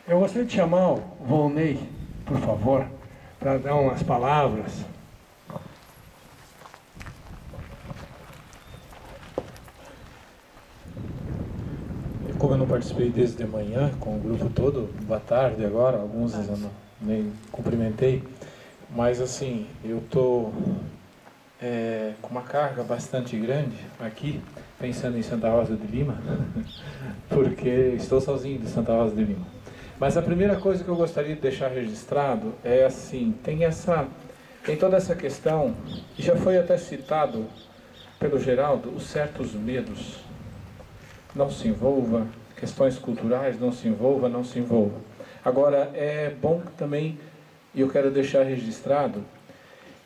Eu gostaria de chamar o Volney, por favor, para dar umas palavras. Como eu não participei desde de manhã com o grupo todo, boa tarde agora, alguns eu não, nem cumprimentei, mas assim, eu estou com uma carga bastante grande aqui, pensando em Santa Rosa de Lima, porque estou sozinho de Santa Rosa de Lima. Mas a primeira coisa que eu gostaria de deixar registrado é assim, tem toda essa questão, e já foi até citado pelo Geraldo, os certos medos. Não se envolva, questões culturais, não se envolva, não se envolva. Agora, é bom também, e eu quero deixar registrado,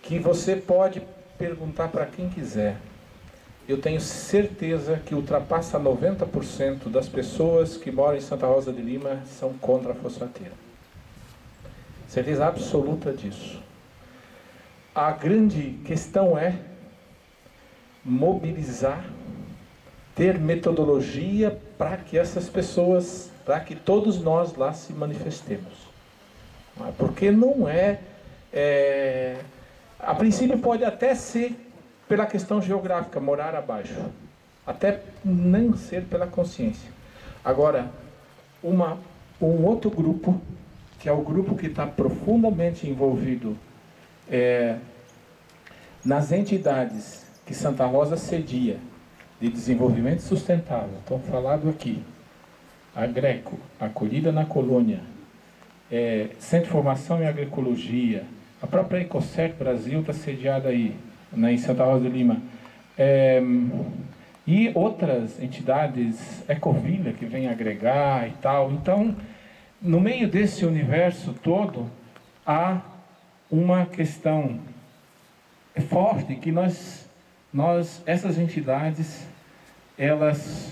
que você pode perguntar para quem quiser. Eu tenho certeza que ultrapassa 90% das pessoas que moram em Santa Rosa de Lima são contra a fosfateira. Certeza absoluta disso. A grande questão é mobilizar, ter metodologia para que essas pessoas, para que todos nós lá se manifestemos. Porque não a princípio pode até ser pela questão geográfica, morar abaixo. Até nem ser pela consciência. Agora, um outro grupo, que é o grupo que está profundamente envolvido nas entidades que Santa Rosa cedia, de desenvolvimento sustentável, estão falando aqui, a Greco, Acolhida na Colônia, Centro de Formação em Agroecologia, a própria Ecocert Brasil está sediada aí, em Santa Rosa de Lima, e outras entidades, Ecovila, que vem agregar e tal. Então, no meio desse universo todo, há uma questão forte que essas entidades, elas,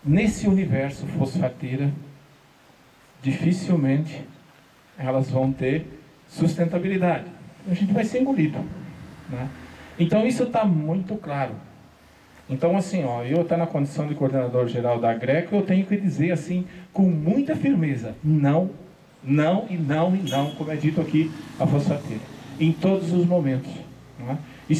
nesse universo fosfateira, dificilmente elas vão ter sustentabilidade. A gente vai ser engolido, né? Então isso está muito claro. Então assim, eu estou na condição de coordenador geral da Greco, eu tenho que dizer assim, com muita firmeza, não, não e não e não, como é dito aqui, a fosfateira, em todos os momentos, né? E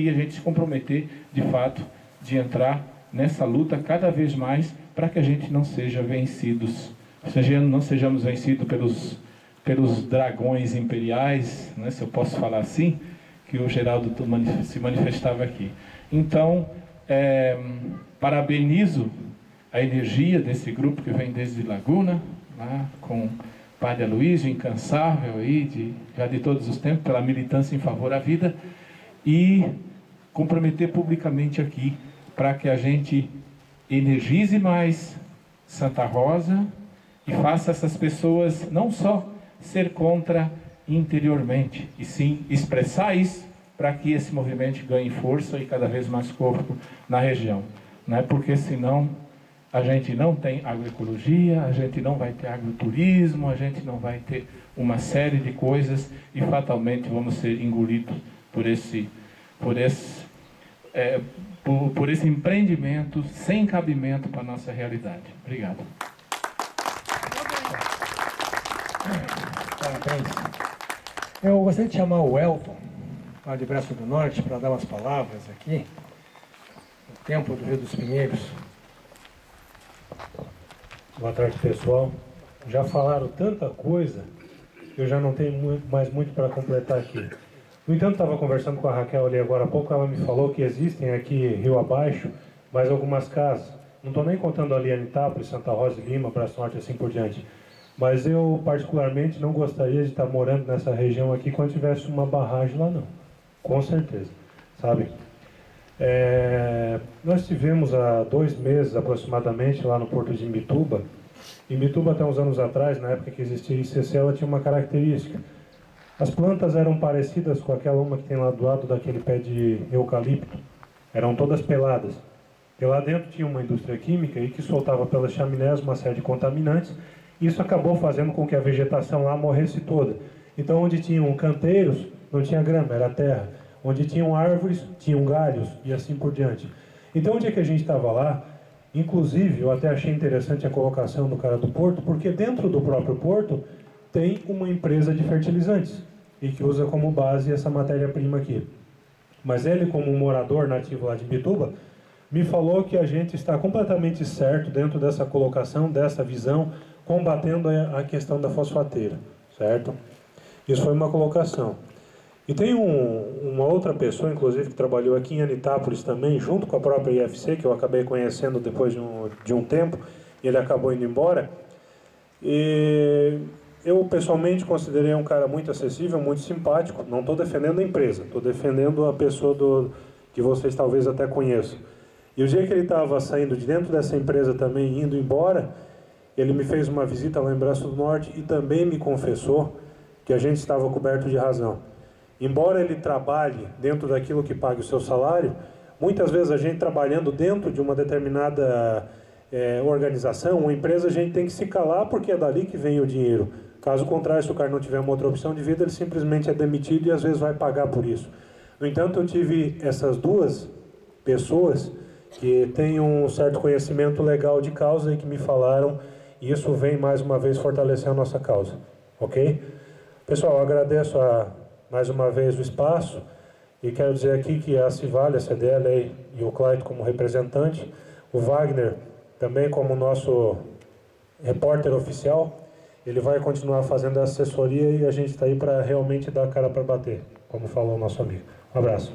a gente se comprometer, de fato, de entrar nessa luta cada vez mais para que a gente não seja vencidos, não sejamos vencidos pelos dragões imperiais, né, se eu posso falar assim, que o Geraldo se manifestava aqui. Então, parabenizo a energia desse grupo que vem desde Laguna, lá, com o Padre Aloysio, incansável aí, já de todos os tempos, pela militância em favor à vida, e comprometer publicamente aqui para que a gente energize mais Santa Rosa e faça essas pessoas não só ser contra interiormente, e sim expressar isso para que esse movimento ganhe força e cada vez mais corpo na região, né? Porque senão a gente não tem agroecologia, a gente não vai ter agroturismo, a gente não vai ter uma série de coisas e fatalmente vamos ser engolidos por esse empreendimento sem cabimento para a nossa realidade. Obrigado. Parabéns. Eu gostaria de chamar o Elton, lá de Braço do Norte, para dar umas palavras aqui. O Templo do Rio dos Pinheiros. Boa tarde, pessoal. Já falaram tanta coisa que eu já não tenho mais muito para completar aqui. No entanto, estava conversando com a Raquel ali agora há pouco, ela me falou que existem aqui, rio abaixo, mais algumas casas. Não estou nem contando ali Anitápolis, Santa Rosa de Lima, Braço Norte, assim por diante. Mas eu, particularmente, não gostaria de estar morando nessa região aqui quando tivesse uma barragem lá, não. Com certeza, sabe? Nós tivemos há 2 meses, aproximadamente, lá no porto de Imbituba. Imbituba, até uns anos atrás, na época que existia a ICC, ela tinha uma característica. As plantas eram parecidas com aquela uma que tem lá do lado daquele pé de eucalipto. Eram todas peladas. E lá dentro tinha uma indústria química e que soltava pelas chaminés uma série de contaminantes. Isso acabou fazendo com que a vegetação lá morresse toda. Então, onde tinham canteiros, não tinha grama, era terra. Onde tinham árvores, tinham galhos e assim por diante. Então, o dia que a gente estava lá, Inclusive, eu até achei interessante a colocação do cara do porto, porque dentro do próprio porto tem uma empresa de fertilizantes e que usa como base essa matéria-prima aqui. Mas ele, como um morador nativo lá de Imbituba, me falou que a gente está completamente certo dentro dessa colocação, dessa visão, combatendo a questão da fosfateira, certo? Isso foi uma colocação. E tem uma outra pessoa, inclusive, que trabalhou aqui em Anitápolis também, junto com a própria IFC, que eu acabei conhecendo depois de um tempo, e ele acabou indo embora. E eu, pessoalmente, considerei um cara muito acessível, muito simpático. Não estou defendendo a empresa, estou defendendo a pessoa que vocês talvez até conheçam. E o dia que ele estava saindo de dentro dessa empresa também, indo embora, ele me fez uma visita lá em Braço do Norte e também me confessou que a gente estava coberto de razão. Embora ele trabalhe dentro daquilo que paga o seu salário, muitas vezes a gente trabalhando dentro de uma determinada organização, uma empresa, a gente tem que se calar porque é dali que vem o dinheiro. Caso contrário, se o cara não tiver uma outra opção de vida, ele simplesmente é demitido e às vezes vai pagar por isso. No entanto, eu tive essas duas pessoas que têm um certo conhecimento legal de causa e que me falaram, e isso vem mais uma vez fortalecer a nossa causa, ok? Pessoal, eu agradeço mais uma vez o espaço e quero dizer aqui que a Civale, a CDL e o Clyde como representante, o Wagner também como nosso repórter oficial, ele vai continuar fazendo a assessoria e a gente está aí para realmente dar a cara para bater, como falou o nosso amigo. Um abraço.